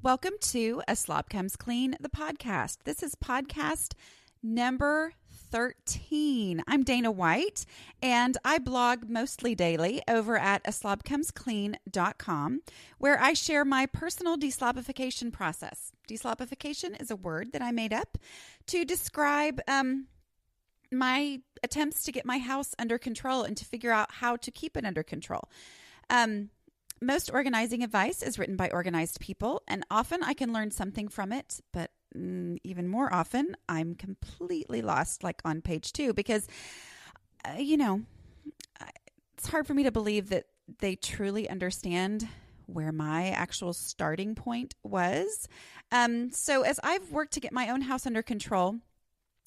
Welcome to A Slob Comes Clean, the podcast. This is podcast number 13. I'm Dana White, and I blog mostly daily over at aslobcomesclean.com, where I share my personal deslobification process. Deslobification is a word that I made up to describe my attempts to get my house under control and to figure out how to keep it under control. Most organizing advice is written by organized people, and often I can learn something from it, but even more often, I'm completely lost, like on page 2, because, it's hard for me to believe that they truly understand where my actual starting point was. So as I've worked to get my own house under control,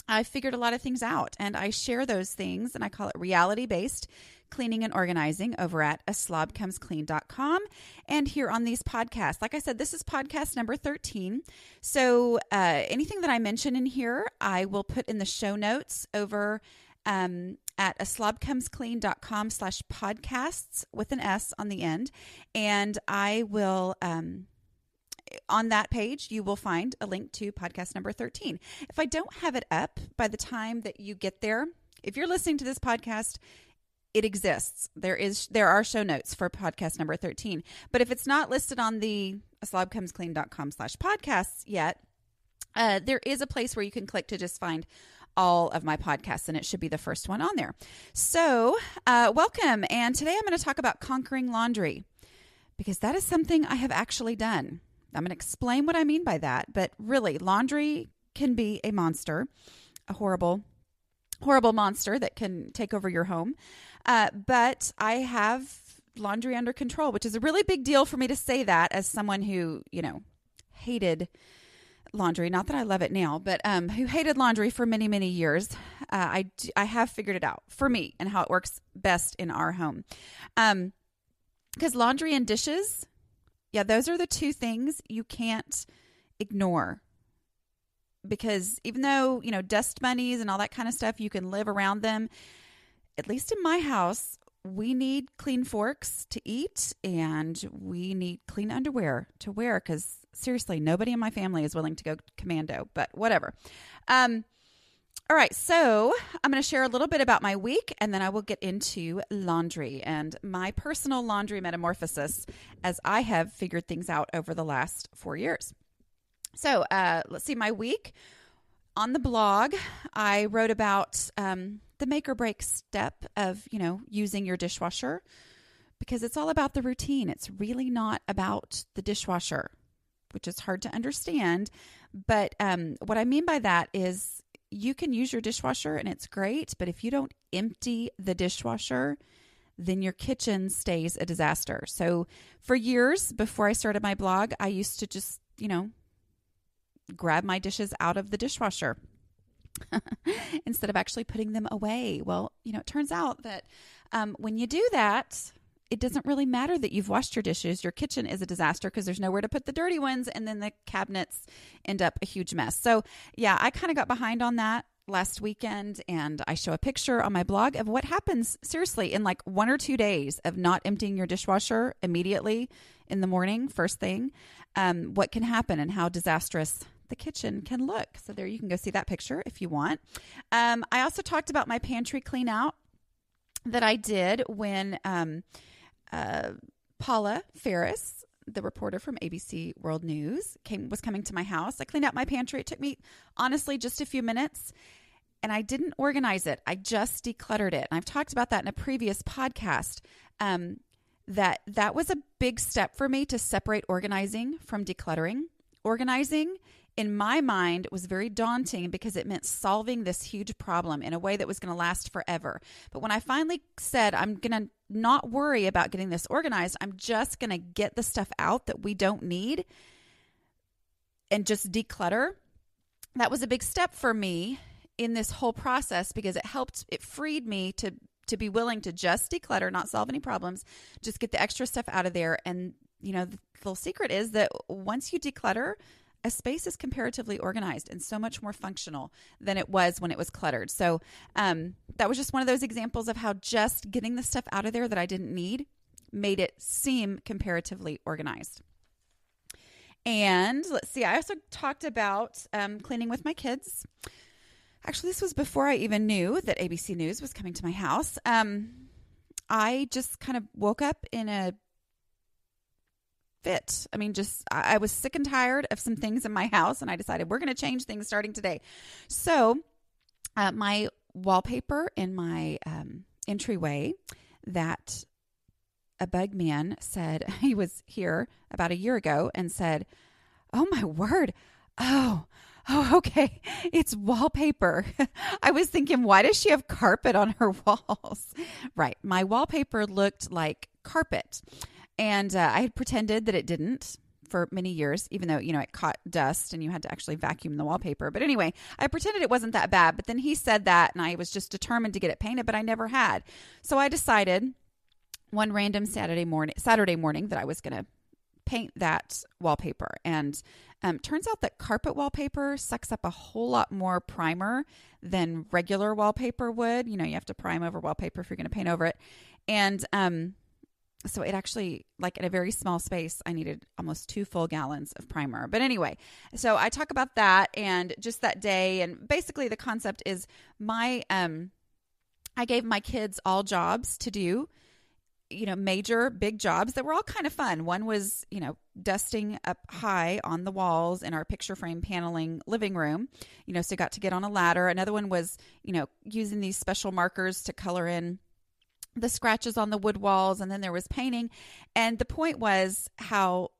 I figured a lot of things out, and I share those things, and I call it reality-based cleaning and organizing over at aslobcomesclean.com and here on these podcasts. Like I said, this is podcast number 13. So anything that I mention in here, I will put in the show notes over at aslobcomesclean.com/podcasts with an S on the end. And I will... on that page, you will find a link to podcast number 13. If I don't have it up by the time that you get there, if you're listening to this podcast, it exists. There are show notes for podcast number 13. But if it's not listed on the aslobcomesclean.com/podcasts yet, there is a place where you can click to just find all of my podcasts, and it should be the first one on there. So welcome. And today I'm going to talk about conquering laundry, because that is something I have actually done. I'm going to explain what I mean by that, but really, laundry can be a monster, a horrible monster that can take over your home. But I have laundry under control, which is a really big deal for me to say that as someone who, hated laundry. Not that I love it now, but who hated laundry for many, many years. I have figured it out for me and how it works best in our home. Because laundry and dishes, those are the two things you can't ignore. Because even though, dust bunnies and all that kind of stuff, you can live around them, at least in my house, we need clean forks to eat and we need clean underwear to wear, because seriously, nobody in my family is willing to go commando, but whatever. All right, so I'm going to share a little bit about my week, and then I will get into laundry and my personal laundry metamorphosis as I have figured things out over the last 4 years. So let's see, my week on the blog, I wrote about the make or break step of, using your dishwasher, because it's all about the routine. It's really not about the dishwasher, which is hard to understand. But what I mean by that is you can use your dishwasher and it's great, but if you don't empty the dishwasher, then your kitchen stays a disaster. So for years before I started my blog, I used to just, grab my dishes out of the dishwasher instead of actually putting them away. Well, it turns out that when you do that, it doesn't really matter that you've washed your dishes. Your kitchen is a disaster because there's nowhere to put the dirty ones, and then the cabinets end up a huge mess. So I kind of got behind on that last weekend, and I show a picture on my blog of what happens seriously in like 1 or 2 days of not emptying your dishwasher immediately in the morning, first thing, what can happen and how disastrous the kitchen can look. So there, you can go see that picture if you want. I also talked about my pantry clean out that I did when Paula Ferris, the reporter from ABC World News, was coming to my house. I cleaned out my pantry. It took me, honestly, just a few minutes, and I didn't organize it. I just decluttered it. And I've talked about that in a previous podcast, that was a big step for me to separate organizing from decluttering. Organizing, in my mind, was very daunting because it meant solving this huge problem in a way that was going to last forever. But when I finally said, I'm going to not worry about getting this organized, I'm just going to get the stuff out that we don't need and just declutter, that was a big step for me in this whole process, because it freed me to be willing to just declutter, not solve any problems, just get the extra stuff out of there. And, the little secret is that once you declutter, a space is comparatively organized and so much more functional than it was when it was cluttered. So that was just one of those examples of how just getting the stuff out of there that I didn't need made it seem comparatively organized. And let's see, I also talked about cleaning with my kids. Actually, this was before I even knew that ABC News was coming to my house. I just kind of woke up in a fit. I mean, I was sick and tired of some things in my house, and I decided we're going to change things starting today. So my wallpaper in my entryway that a bug man said, he was here about a year ago and said, "Oh my word. Oh, okay. It's wallpaper." I was thinking, why does she have carpet on her walls? Right. My wallpaper looked like carpet. And I had pretended that it didn't for many years, even though, it caught dust and you had to actually vacuum the wallpaper. But anyway, I pretended it wasn't that bad. But then he said that, and I was just determined to get it painted, but I never had. So I decided one random Saturday morning that I was going to paint that wallpaper. And turns out that carpet wallpaper sucks up a whole lot more primer than regular wallpaper would. You have to prime over wallpaper if you're going to paint over it. And so it actually, like in a very small space, I needed almost 2 full gallons of primer. But anyway, so I talk about that and just that day. And basically the concept is I gave my kids all jobs to do, major big jobs that were all kind of fun. One was, dusting up high on the walls in our picture frame paneling living room, so got to get on a ladder. Another one was, using these special markers to color in the scratches on the wood walls. And then there was painting. And the point was how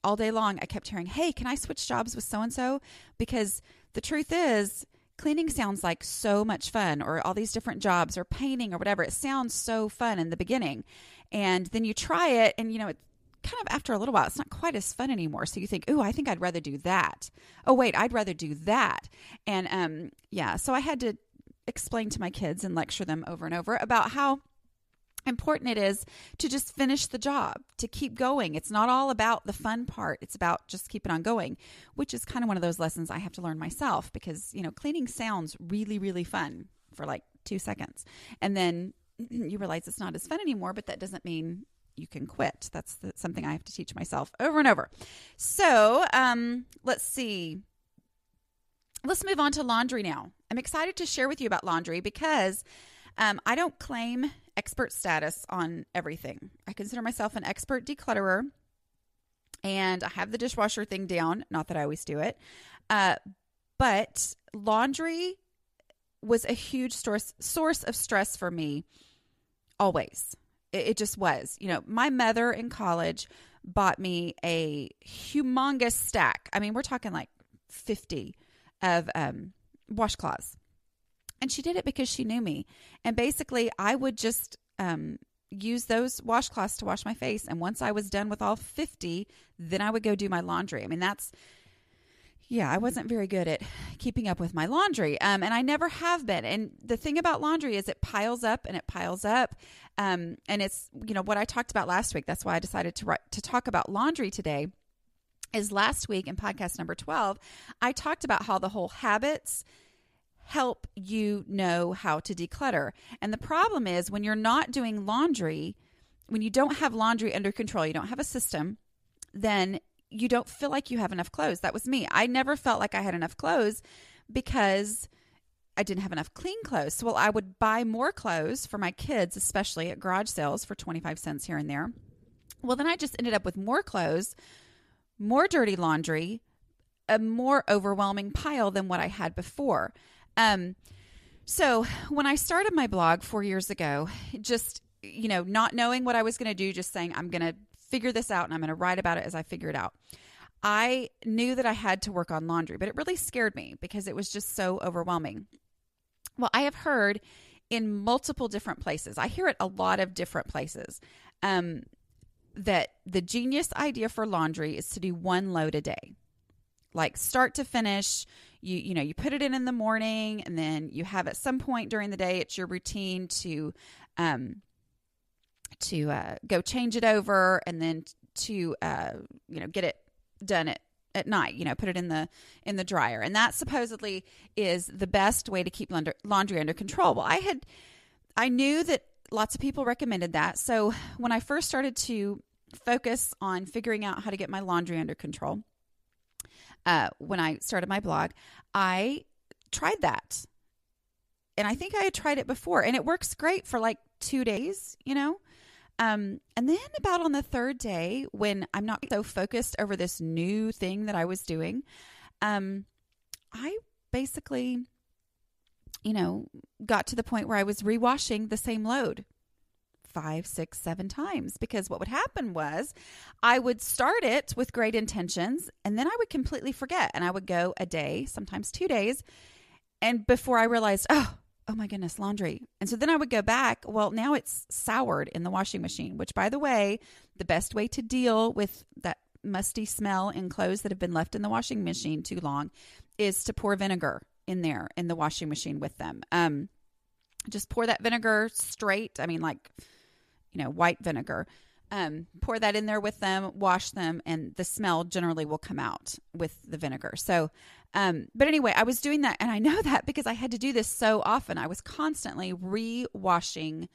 all day long I kept hearing, "Hey, can I switch jobs with so-and-so?" Because the truth is, cleaning sounds like so much fun, or all these different jobs, or painting, or whatever. It sounds so fun in the beginning. And then you try it, and, it kind of after a little while, it's not quite as fun anymore. So you think, "Ooh, I think I'd rather do that. Oh, wait, I'd rather do that." And so I had to explain to my kids and lecture them over and over about how important it is to just finish the job, to keep going. It's not all about the fun part. It's about just keeping on going, which is kind of one of those lessons I have to learn myself because, cleaning sounds really, really fun for like 2 seconds. And then you realize it's not as fun anymore, but that doesn't mean you can quit. That's something I have to teach myself over and over. So let's see. Let's move on to laundry now. I'm excited to share with you about laundry because I don't claim expert status on everything. I consider myself an expert declutterer, and I have the dishwasher thing down. Not that I always do it. But laundry was a huge source of stress for me always. It just was. My mother in college bought me a humongous stack. I mean, we're talking like 50 of washcloths. And she did it because she knew me. And basically, I would just use those washcloths to wash my face. And once I was done with all 50, then I would go do my laundry. I mean, I wasn't very good at keeping up with my laundry. And I never have been. And the thing about laundry is it piles up and it piles up. And it's, what I talked about last week. That's why I decided to talk about laundry today. Is last week in podcast number 12, I talked about how the whole habits help you know how to declutter. And the problem is when you're not doing laundry, when you don't have laundry under control, you don't have a system, then you don't feel like you have enough clothes. That was me. I never felt like I had enough clothes because I didn't have enough clean clothes. So I would buy more clothes for my kids, especially at garage sales for 25 cents here and there. Well, then I just ended up with more clothes, more dirty laundry, a more overwhelming pile than what I had before. So when I started my blog 4 years ago, just, not knowing what I was going to do, just saying, I'm going to figure this out and I'm going to write about it as I figure it out. I knew that I had to work on laundry, but it really scared me because it was just so overwhelming. Well, I have heard in multiple different places, I hear it a lot of different places, that the genius idea for laundry is to do 1 load a day. Like start to finish, you put it in the morning, and then you have at some point during the day, it's your routine to go change it over, and then to get it done at night. Put it in the dryer, and that supposedly is the best way to keep laundry under control. Well, I knew that lots of people recommended that, so when I first started to focus on figuring out how to get my laundry under control, when I started my blog, I tried that. And I think I had tried it before, and it works great for like 2 days, and then about on the third day, when I'm not so focused over this new thing that I was doing, I basically, got to the point where I was rewashing the same load 5, 6, 7 times, because what would happen was I would start it with great intentions, and then I would completely forget, and I would go a day, sometimes 2 days, and before I realized, oh my goodness, laundry. And so then I would go back. Well, now it's soured in the washing machine, which, by the way, the best way to deal with that musty smell in clothes that have been left in the washing machine too long is to pour vinegar in there in the washing machine with them. Just pour that vinegar straight. I mean, like, white vinegar. Pour that in there with them, wash them, and the smell generally will come out with the vinegar. So, but anyway, I was doing that, and I know that because I had to do this so often. I was constantly re-washing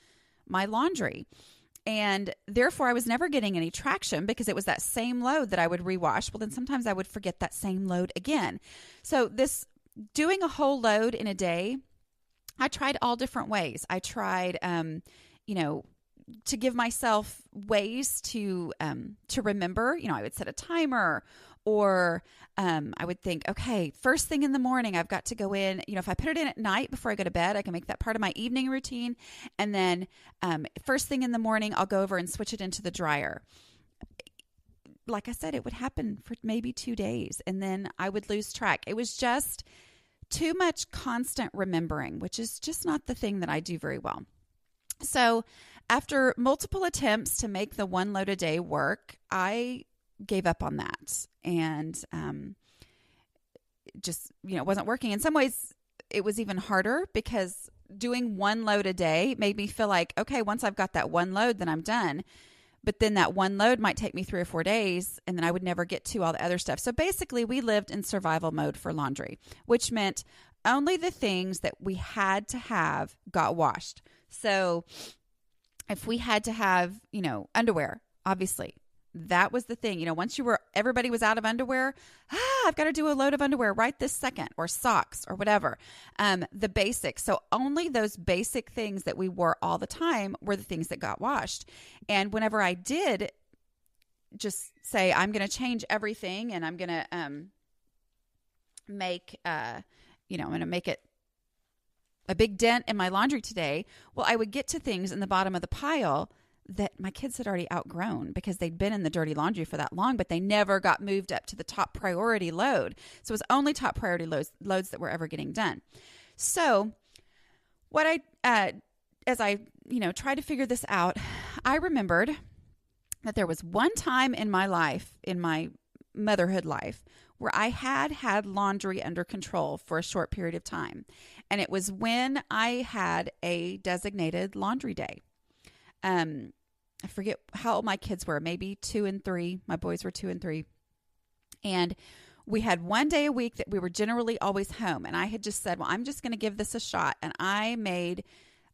my laundry, and therefore I was never getting any traction because it was that same load that I would rewash. Well, then sometimes I would forget that same load again. So this doing a whole load in a day, I tried all different ways. I tried, to give myself ways to remember. I would set a timer, or I would think, okay, first thing in the morning, I've got to go in. If I put it in at night before I go to bed, I can make that part of my evening routine. And then first thing in the morning, I'll go over and switch it into the dryer. Like I said, it would happen for maybe 2 days, and then I would lose track. It was just too much constant remembering, which is just not the thing that I do very well. So after multiple attempts to make the one load a day work, I gave up on that, and just, it wasn't working. In some ways, it was even harder because doing one load a day made me feel like, okay, once I've got that one load, then I'm done. But then that one load might take me 3 or 4 days, and then I would never get to all the other stuff. So basically, we lived in survival mode for laundry, which meant only the things that we had to have got washed. So if we had to have, underwear, obviously, that was the thing. Once everybody was out of underwear, I've got to do a load of underwear right this second, or socks, or whatever. The basics. So only those basic things that we wore all the time were the things that got washed. And whenever I did just say, I'm going to change everything, and I'm going to make, I'm going to make it a big dent in my laundry today. Well, I would get to things in the bottom of the pile that my kids had already outgrown because they'd been in the dirty laundry for that long, but they never got moved up to the top priority load. So it was only top priority loads that were ever getting done. So what as I tried to figure this out, I remembered that there was one time in my life, in my motherhood life, where I had laundry under control for a short period of time. And it was when I had a designated laundry day. I forget how old my kids were, maybe 2 and 3. My boys were 2 and 3. And we had one day a week that we were generally always home. And I had just said, well, I'm just going to give this a shot. And I made,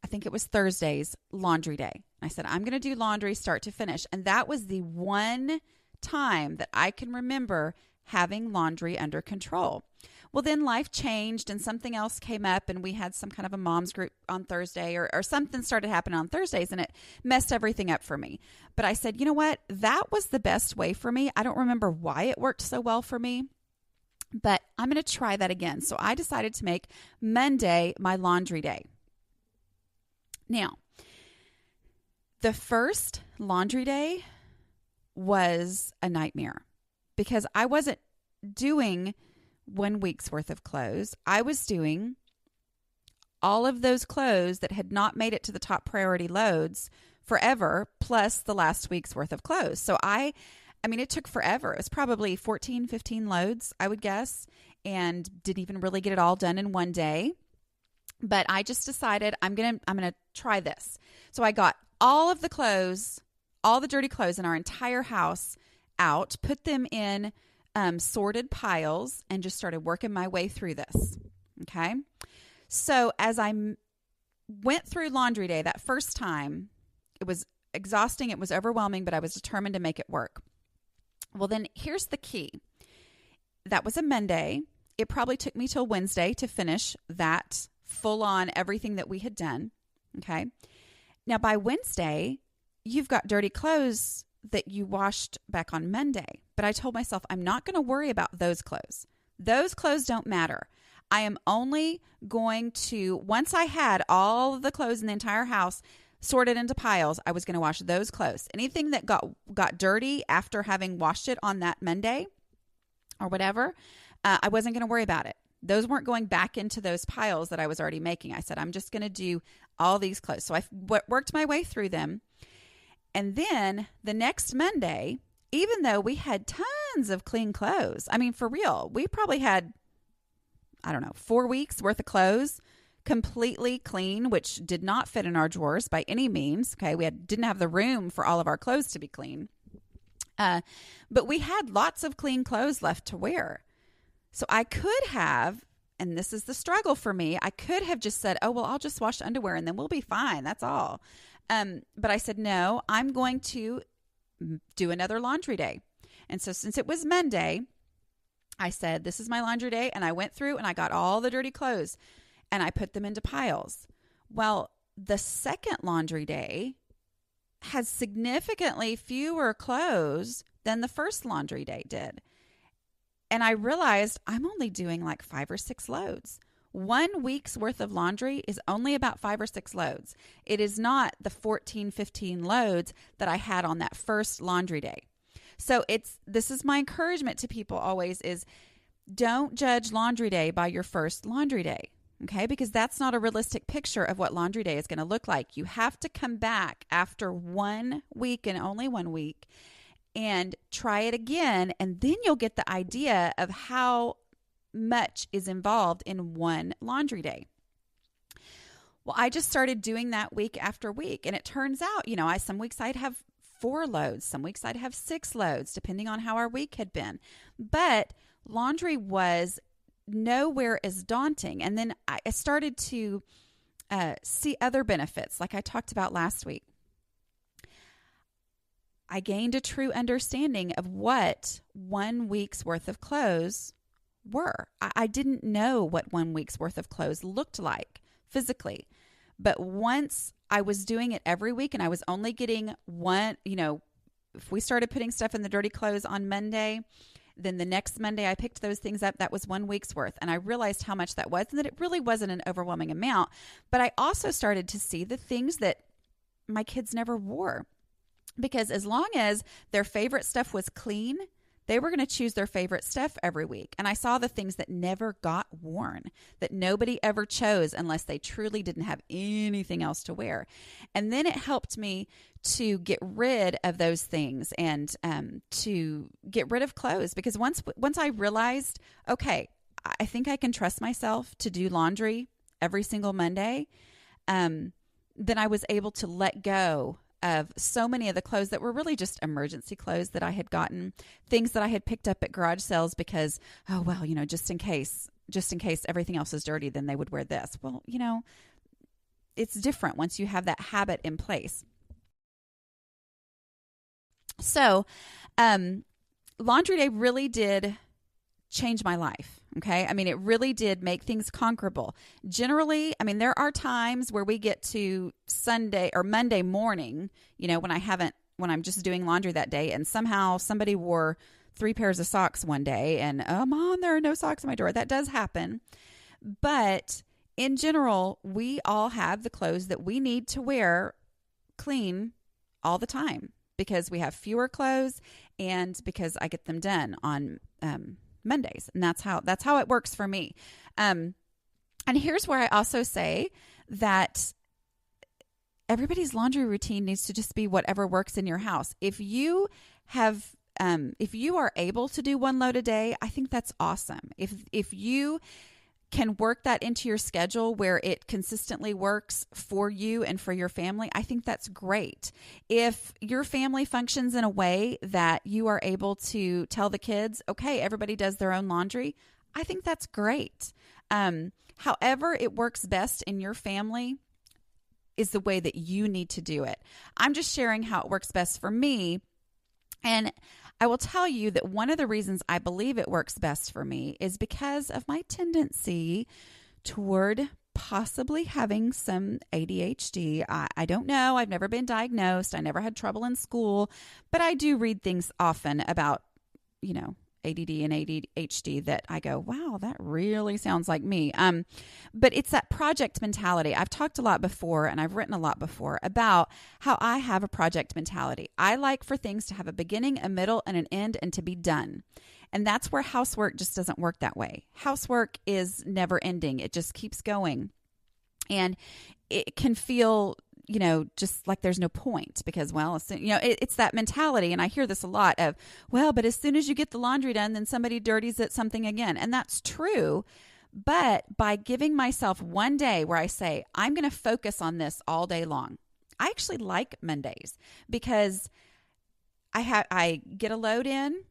I think it was Thursday's laundry day. I said, I'm going to do laundry start to finish. And that was the one time that I can remember having laundry under control. Well, then life changed and something else came up, and we had some kind of a mom's group on Thursday, or something started happening on Thursdays, and it messed everything up for me. But I said, you know what? That was the best way for me. I don't remember why it worked so well for me, but I'm going to try that again. So I decided to make Monday my laundry day. Now, the first laundry day was a nightmare because I wasn't doing 1 week's worth of clothes. I was doing all of those clothes that had not made it to the top priority loads forever, plus the last week's worth of clothes. So I mean, it took forever. It was probably 14, 15 loads, I would guess, and didn't even really get it all done in one day. But I just decided I'm going to try this. So I got all of the clothes, all the dirty clothes in our entire house out, put them in sorted piles, and just started working my way through this. Okay. So as I went through laundry day that first time, it was exhausting. It was overwhelming, but I was determined to make it work. Well, then here's the key. that was a Monday. It probably took me till Wednesday to finish that full on everything that we had done. Okay. Now by Wednesday, you've got dirty clothes that you washed back on Monday. But I told myself, I'm not going to worry about those clothes. Those clothes don't matter. I am only going to, once I had all of the clothes in the entire house sorted into piles, I was going to wash those clothes. Anything that got dirty after having washed it on that Monday or whatever, I wasn't going to worry about it. Those weren't going back into those piles that I was already making. I said, I'm just going to do all these clothes. So I worked my way through them. And then the next Monday, even though we had tons of clean clothes, I mean, for real, we probably had, 4 weeks worth of clothes completely clean, which did not fit in our drawers by any means. Okay. We didn't have the room for all of our clothes to be clean. But we had lots of clean clothes left to wear. So I could have, and this is the struggle for me, I could have just said, oh, well, I'll just wash underwear and then we'll be fine. That's all. But I said, no, I'm going to do another laundry day. And so since it was Monday, I said, this is my laundry day. And I went through and I got all the dirty clothes and I put them into piles. Well, the second laundry day has significantly fewer clothes than the first laundry day did. And I realized I'm only doing like 5 or 6 loads. 1 week's worth of laundry is only about 5 or 6 loads. It is not the 14, 15 loads that I had on that first laundry day. So this is my encouragement to people always is don't judge laundry day by your first laundry day. Okay, because that's not a realistic picture of what laundry day is going to look like. You have to come back after 1 week and only 1 week and try it again. And then you'll get the idea of how much is involved in one laundry day. Well, I just started doing that week after week. And it turns out, some weeks I'd have 4 loads. Some weeks I'd have 6 loads, depending on how our week had been. But laundry was nowhere as daunting. And then I started to see other benefits, like I talked about last week. I gained a true understanding of what 1 week's worth of clothes were. I didn't know what 1 week's worth of clothes looked like physically. But once I was doing it every week and I was only getting one, if we started putting stuff in the dirty clothes on Monday, then the next Monday I picked those things up. That was 1 week's worth. And I realized how much that was and that it really wasn't an overwhelming amount. But I also started to see the things that my kids never wore. Because as long as their favorite stuff was clean, they were going to choose their favorite stuff every week. And I saw the things that never got worn, that nobody ever chose unless they truly didn't have anything else to wear. And then it helped me to get rid of those things and to get rid of clothes. Because once I realized, okay, I think I can trust myself to do laundry every single Monday, then I was able to let go of so many of the clothes that were really just emergency clothes that I had gotten, things that I had picked up at garage sales because, just in case everything else is dirty, then they would wear this. Well, it's different once you have that habit in place. So, laundry day really did change my life. Okay. I mean, it really did make things conquerable. Generally, I mean, there are times where we get to Sunday or Monday morning, when I'm just doing laundry that day and somehow somebody wore 3 pairs of socks one day and, oh, Mom, there are no socks in my drawer. That does happen. But in general, we all have the clothes that we need to wear clean all the time because we have fewer clothes and because I get them done on, Mondays. And that's how it works for me. And here's where I also say that everybody's laundry routine needs to just be whatever works in your house. If you are able to do 1 load a day, I think that's awesome. If you can work that into your schedule where it consistently works for you and for your family, I think that's great. If your family functions in a way that you are able to tell the kids, okay, everybody does their own laundry, I think that's great. However it works best in your family is the way that you need to do it. I'm just sharing how it works best for me. And I will tell you that one of the reasons I believe it works best for me is because of my tendency toward possibly having some ADHD. I don't know. I've never been diagnosed. I never had trouble in school, but I do read things often about, ADD and ADHD that I go, wow, that really sounds like me. But it's that project mentality. I've talked a lot before and I've written a lot before about how I have a project mentality. I like for things to have a beginning, a middle, and an end and to be done. And that's where housework just doesn't work that way. Housework is never ending. It just keeps going. And it can feel, just like there's no point because, it's that mentality. And I hear this a lot of, but as soon as you get the laundry done, then somebody dirties it something again. And that's true. But by giving myself one day where I say, I'm going to focus on this all day long. I actually like Mondays because I get a load in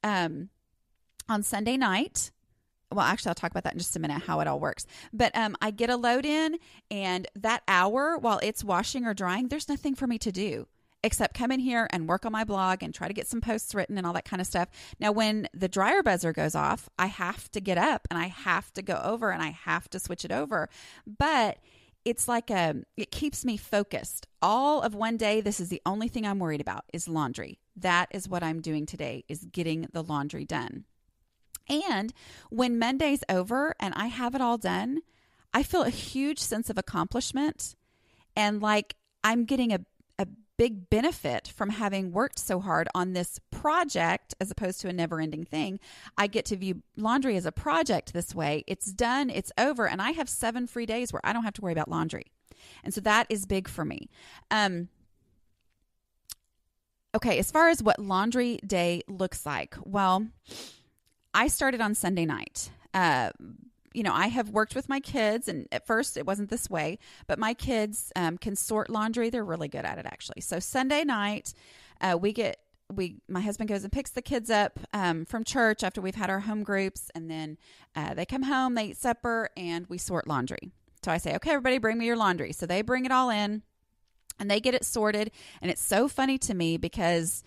on Sunday night. Well, actually, I'll talk about that in just a minute, how it all works. But I get a load in, and that hour while it's washing or drying, there's nothing for me to do except come in here and work on my blog and try to get some posts written and all that kind of stuff. Now, when the dryer buzzer goes off, I have to get up and I have to go over and I have to switch it over. But it's like it keeps me focused. All of one day, this is the only thing I'm worried about is laundry. That is what I'm doing today, is getting the laundry done. And when Monday's over and I have it all done, I feel a huge sense of accomplishment and like I'm getting a big benefit from having worked so hard on this project as opposed to a never-ending thing. I get to view laundry as a project this way. It's done, it's over, and I have 7 free days where I don't have to worry about laundry. And so that is big for me. Okay, as far as what laundry day looks like, well, I started on Sunday night. I have worked with my kids, and at first it wasn't this way, but my kids can sort laundry. They're really good at it, actually. So Sunday night, my husband goes and picks the kids up from church after we've had our home groups, and then they come home, they eat supper, and we sort laundry. So I say, okay, everybody, bring me your laundry. So they bring it all in, and they get it sorted, and it's so funny to me because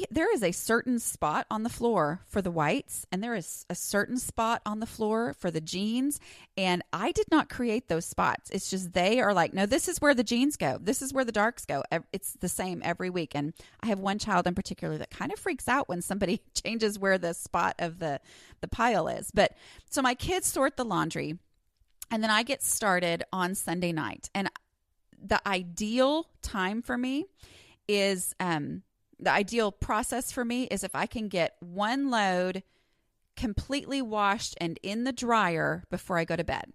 there is a certain spot on the floor for the whites, and there is a certain spot on the floor for the jeans. And I did not create those spots. It's just they are like, no, this is where the jeans go. This is where the darks go. It's the same every week. And I have one child in particular that kind of freaks out when somebody changes where the spot of the pile is. But so my kids sort the laundry, and then I get started on Sunday night. And the ideal time for me is the ideal process for me is if I can get one load completely washed and in the dryer before I go to bed,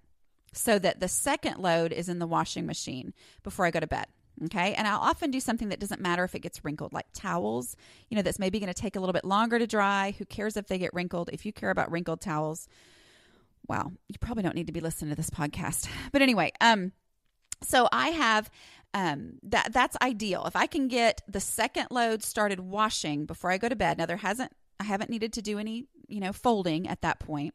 so that the second load is in the washing machine before I go to bed. Okay. And I'll often do something that doesn't matter if it gets wrinkled, like towels, that's maybe going to take a little bit longer to dry. Who cares if they get wrinkled? If you care about wrinkled towels, well, you probably don't need to be listening to this podcast. But anyway, so I have that's ideal. If I can get the second load started washing before I go to bed. Now I haven't needed to do any, folding at that point.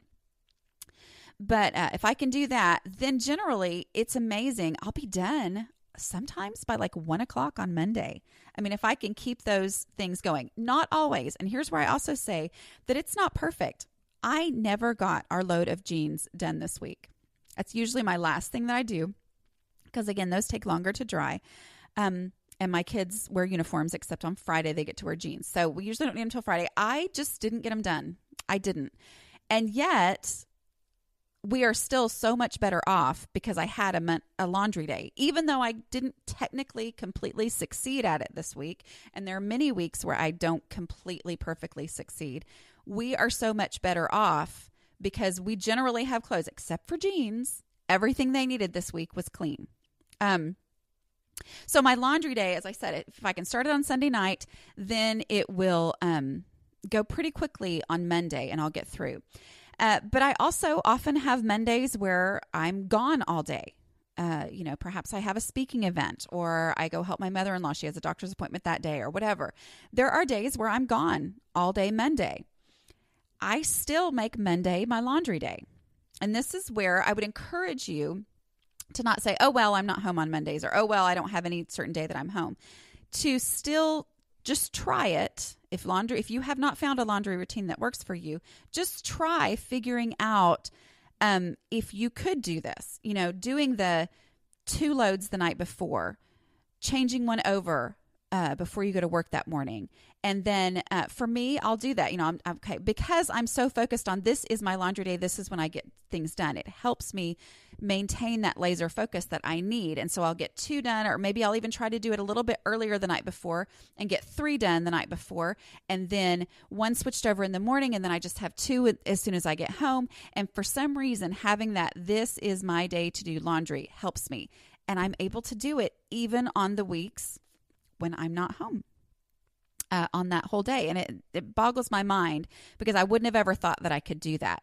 But if I can do that, then generally it's amazing. I'll be done sometimes by like 1:00 on Monday. If I can keep those things going, not always. And here's where I also say that it's not perfect. I never got our load of jeans done this week. That's usually my last thing that I do, because again, those take longer to dry. And my kids wear uniforms, except on Friday they get to wear jeans. So we usually don't need them until Friday. I just didn't get them done. I didn't. And yet we are still so much better off because I had a laundry day, even though I didn't technically completely succeed at it this week. And there are many weeks where I don't completely perfectly succeed. We are so much better off because we generally have clothes, except for jeans. Everything they needed this week was clean. So my laundry day, as I said, if I can start it on Sunday night, then it will go pretty quickly on Monday and I'll get through. But I also often have Mondays where I'm gone all day. Perhaps I have a speaking event, or I go help my mother-in-law. She has a doctor's appointment that day or whatever. There are days where I'm gone all day Monday. I still make Monday my laundry day. And this is where I would encourage you to not say, oh, well, I'm not home on Mondays, or, oh, well, I don't have any certain day that I'm home. To still just try it. If you have not found a laundry routine that works for you, just try figuring out if you could do this. Doing the 2 loads the night before, changing one over before you go to work that morning. And then for me, I'll do that. I'm okay, because I'm so focused on this is my laundry day. This is when I get things done. It helps me maintain that laser focus that I need. And so I'll get 2 done, or maybe I'll even try to do it a little bit earlier the night before and get 3 done the night before. And then 1 switched over in the morning, and then I just have 2 as soon as I get home. And for some reason, having that this is my day to do laundry helps me. And I'm able to do it even on the weeks when I'm not home on that whole day. And it boggles my mind because I wouldn't have ever thought that I could do that.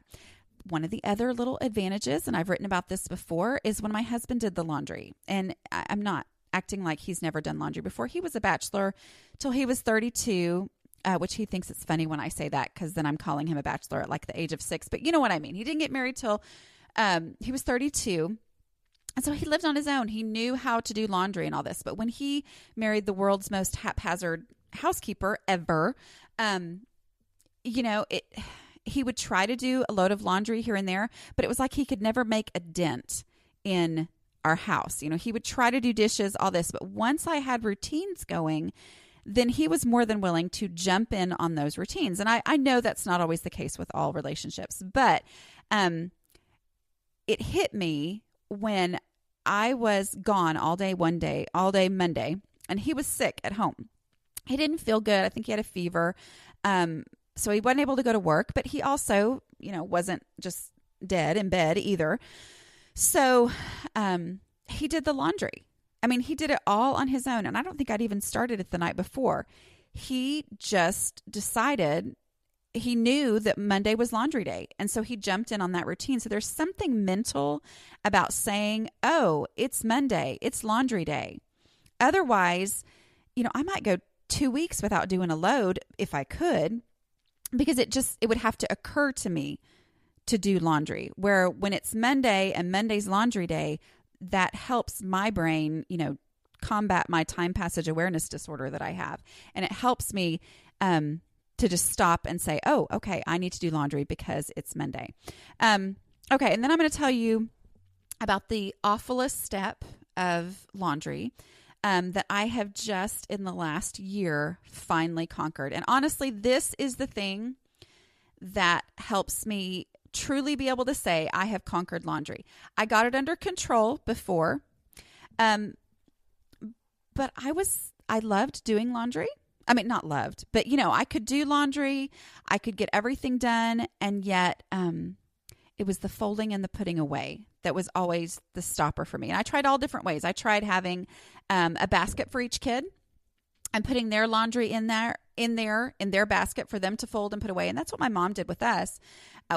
One of the other little advantages, and I've written about this before, is when my husband did the laundry. And I'm not acting like he's never done laundry before. He was a bachelor till he was 32, which he thinks it's funny when I say that because then I'm calling him a bachelor at like the age of 6. But you know what I mean. He didn't get married till he was 32. And so he lived on his own. He knew how to do laundry and all this. But when he married the world's most haphazard housekeeper ever, he would try to do a load of laundry here and there, but it was like he could never make a dent in our house. He would try to do dishes, all this. But once I had routines going, then he was more than willing to jump in on those routines. And I know that's not always the case with all relationships, but it hit me when I was gone all day Monday, and he was sick at home. He didn't feel good. I think he had a fever. So he wasn't able to go to work, but he also, wasn't just dead in bed either. So he did the laundry. I mean, he did it all on his own. And I don't think I'd even started it the night before. He just decided he knew that Monday was laundry day. And so he jumped in on that routine. So there's something mental about saying, oh, it's Monday, it's laundry day. Otherwise, I might go 2 weeks without doing a load if I could, because it would have to occur to me to do laundry. Where when it's Monday and Monday's laundry day, that helps my brain, combat my time passage awareness disorder that I have. And it helps me, to just stop and say, oh, okay, I need to do laundry because it's Monday. Okay, and then I'm going to tell you about the awfulest step of laundry that I have just in the last year finally conquered. And honestly, this is the thing that helps me truly be able to say I have conquered laundry. I got it under control before, but I loved doing laundry. I mean, not loved, but I could do laundry. I could get everything done. And yet it was the folding and the putting away that was always the stopper for me. And I tried all different ways. I tried having a basket for each kid and putting their laundry in their basket for them to fold and put away. And that's what my mom did with us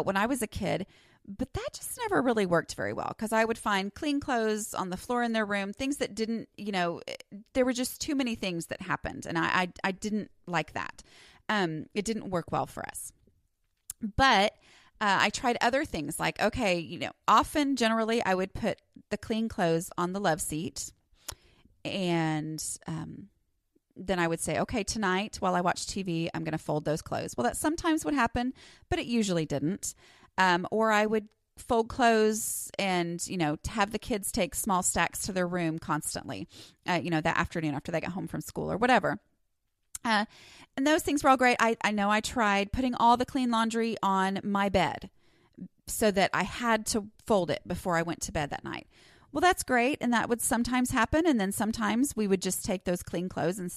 when I was a kid. But that just never really worked very well because I would find clean clothes on the floor in their room, things that didn't, there were just too many things that happened. And I didn't like that. It didn't work well for us. But I tried other things like, okay, often generally I would put the clean clothes on the love seat. And then I would say, okay, tonight while I watch TV, I'm going to fold those clothes. Well, that sometimes would happen, but it usually didn't. Or I would fold clothes and, have the kids take small stacks to their room constantly, that afternoon after they got home from school or whatever. And those things were all great. I know I tried putting all the clean laundry on my bed so that I had to fold it before I went to bed that night. Well, that's great. And that would sometimes happen. And then sometimes we would just take those clean clothes and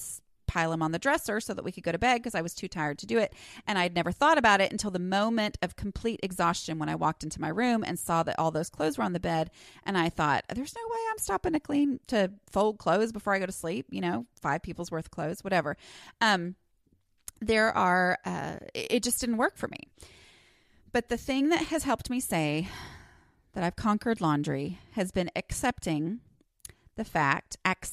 pile them on the dresser so that we could go to bed because I was too tired to do it. And I'd never thought about it until the moment of complete exhaustion when I walked into my room and saw that all those clothes were on the bed. And I thought, there's no way I'm stopping to fold clothes before I go to sleep, 5 people's worth of clothes, whatever. It just didn't work for me. But the thing that has helped me say that I've conquered laundry has been accepting the fact that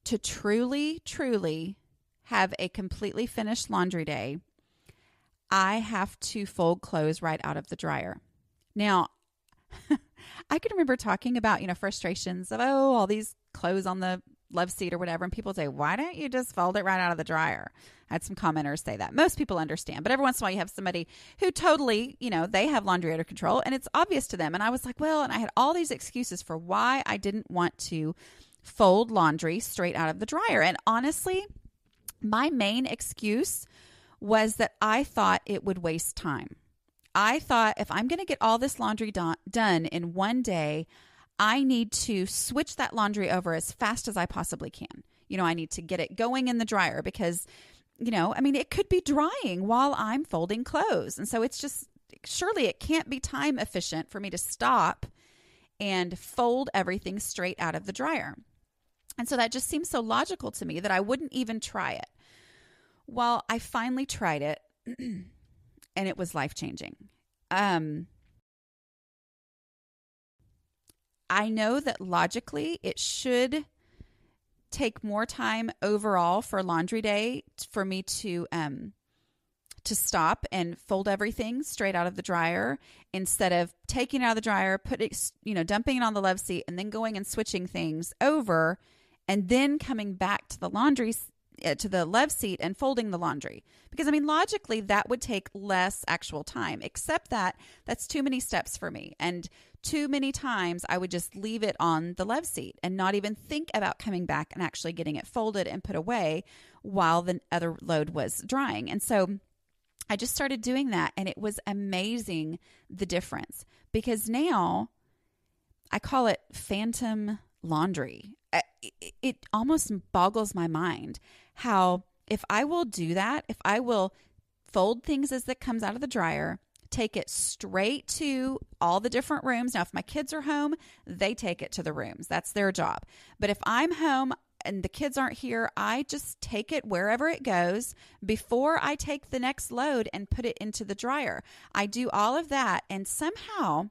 to truly, truly have a completely finished laundry day, I have to fold clothes right out of the dryer. Now, I can remember talking about, frustrations of, all these clothes on the love seat or whatever. And people say, why don't you just fold it right out of the dryer? I had some commenters say that. Most people understand, but every once in a while you have somebody who totally, they have laundry under control and it's obvious to them. And I was like, and I had all these excuses for why I didn't want to fold laundry straight out of the dryer. And honestly, my main excuse was that I thought it would waste time. I thought if I'm going to get all this laundry done in one day, I need to switch that laundry over as fast as I possibly can. I need to get it going in the dryer because, it could be drying while I'm folding clothes. And so it's just, surely it can't be time efficient for me to stop and fold everything straight out of the dryer. And so that just seems so logical to me that I wouldn't even try it. Well, I finally tried it and it was life-changing. I know that logically it should take more time overall for laundry day for me to stop and fold everything straight out of the dryer instead of taking it out of the dryer, dumping it on the love seat and then going and switching things over and then coming back to the to the love seat and folding the laundry. Because logically that would take less actual time, except that that's too many steps for me. And too many times I would just leave it on the love seat and not even think about coming back and actually getting it folded and put away while the other load was drying. And so I just started doing that and it was amazing the difference because now I call it phantom laundry. It almost boggles my mind how if I will do that, if I will fold things as it comes out of the dryer, take it straight to all the different rooms. Now, if my kids are home, they take it to the rooms. That's their job. But if I'm home and the kids aren't here, I just take it wherever it goes before I take the next load and put it into the dryer. I do all of that. And somehow,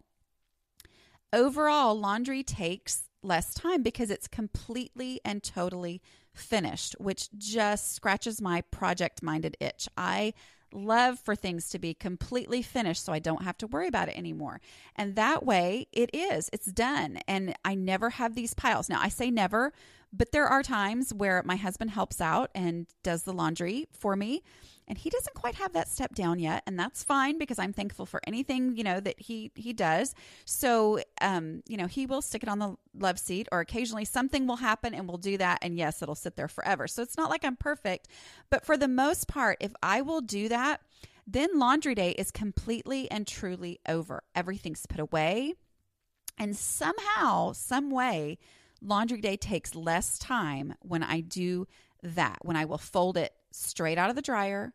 overall, laundry takes less time because it's completely and totally finished, which just scratches my project-minded itch. I love for things to be completely finished so I don't have to worry about it anymore. And that way it's done. And I never have these piles. Now, I say never, but there are times where my husband helps out and does the laundry for me. And he doesn't quite have that step down yet. And that's fine because I'm thankful for anything, that he does. So, he will stick it on the love seat or occasionally something will happen and we'll do that. And yes, it'll sit there forever. So it's not like I'm perfect, but for the most part, if I will do that, then laundry day is completely and truly over. Everything's put away. And somehow, some way, laundry day takes less time when I do that, when I will fold it straight out of the dryer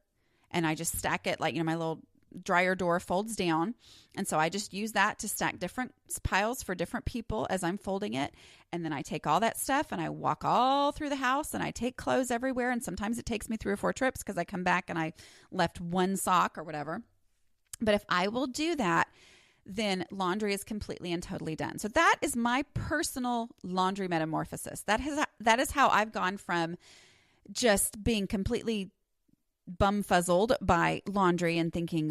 and I just stack it like, my little dryer door folds down. And so I just use that to stack different piles for different people as I'm folding it. And then I take all that stuff and I walk all through the house and I take clothes everywhere. And sometimes it takes me 3 or 4 trips because I come back and I left one sock or whatever. But if I will do that, then laundry is completely and totally done. So that is my personal laundry metamorphosis. That is how I've gone from just being completely bumfuzzled by laundry and thinking,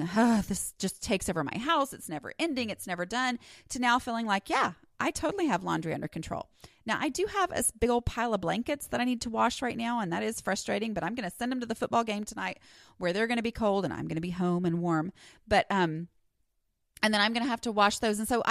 this just takes over my house. It's never ending. It's never done, to now feeling like, yeah, I totally have laundry under control. Now, I do have a big old pile of blankets that I need to wash right now, and that is frustrating, but I'm going to send them to the football game tonight where they're going to be cold and I'm going to be home and warm. But, and then I'm going to have to wash those. And so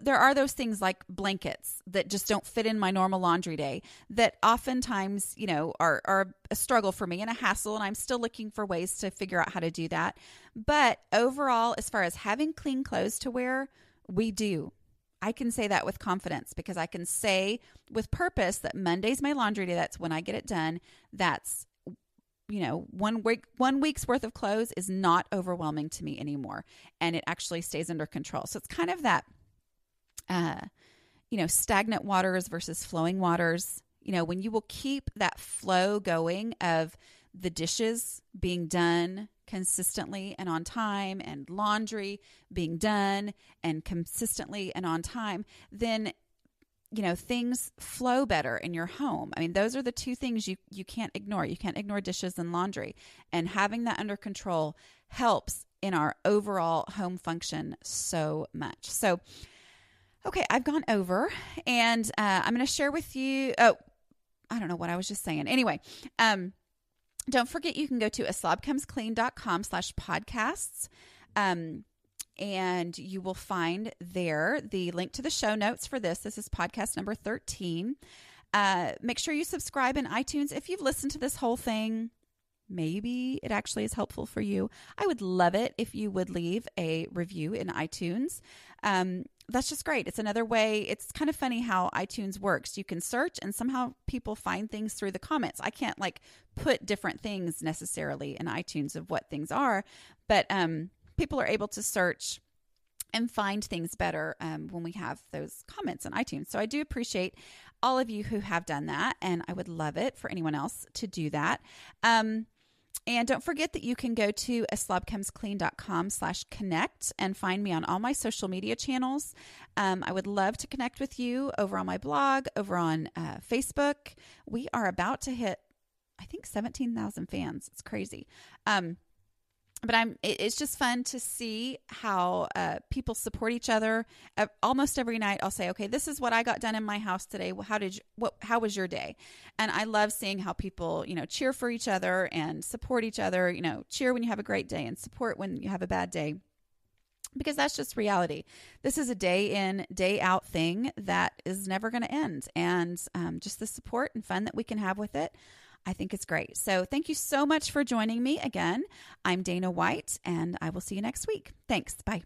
there are those things like blankets that just don't fit in my normal laundry day that oftentimes, are a struggle for me and a hassle. And I'm still looking for ways to figure out how to do that. But overall, as far as having clean clothes to wear, we do. I can say that with confidence because I can say with purpose that Monday's my laundry day. That's when I get it done. That's 1 week's worth of clothes is not overwhelming to me anymore. And it actually stays under control. So it's kind of that, stagnant waters versus flowing waters. When you will keep that flow going of the dishes being done consistently and on time and laundry being done and consistently and on time, then things flow better in your home. I mean, those are the two things you can't ignore. You can't ignore dishes and laundry. And having that under control helps in our overall home function so much. So, Okay, I've gone over, and I'm going to share with you. Oh, I don't know what I was just saying. Anyway, don't forget you can go to aslobcomesclean.com/podcasts. And you will find there the link to the show notes for this. This is podcast number 13. Make sure you subscribe in iTunes. If you've listened to this whole thing, maybe it actually is helpful for you. I would love it if you would leave a review in iTunes. That's just great. It's another way. It's kind of funny how iTunes works. You can search and somehow people find things through the comments. I can't put different things necessarily in iTunes of what things are, but people are able to search and find things better when we have those comments in iTunes. So I do appreciate all of you who have done that, and I would love it for anyone else to do that. And don't forget that you can go to aslobcomesclean.com/connect and find me on all my social media channels. I would love to connect with you over on my blog, over on Facebook. We are about to hit, I think, 17,000 fans. It's crazy. But it's just fun to see how people support each other. Almost every night I'll say, okay, this is what I got done in my house today. How was your day? And I love seeing how people, cheer for each other and support each other, cheer when you have a great day and support when you have a bad day. Because that's just reality. This is a day in, day out thing that is never going to end. And just the support and fun that we can have with it, I think it's great. So thank you so much for joining me again. I'm Dana White, and I will see you next week. Thanks. Bye.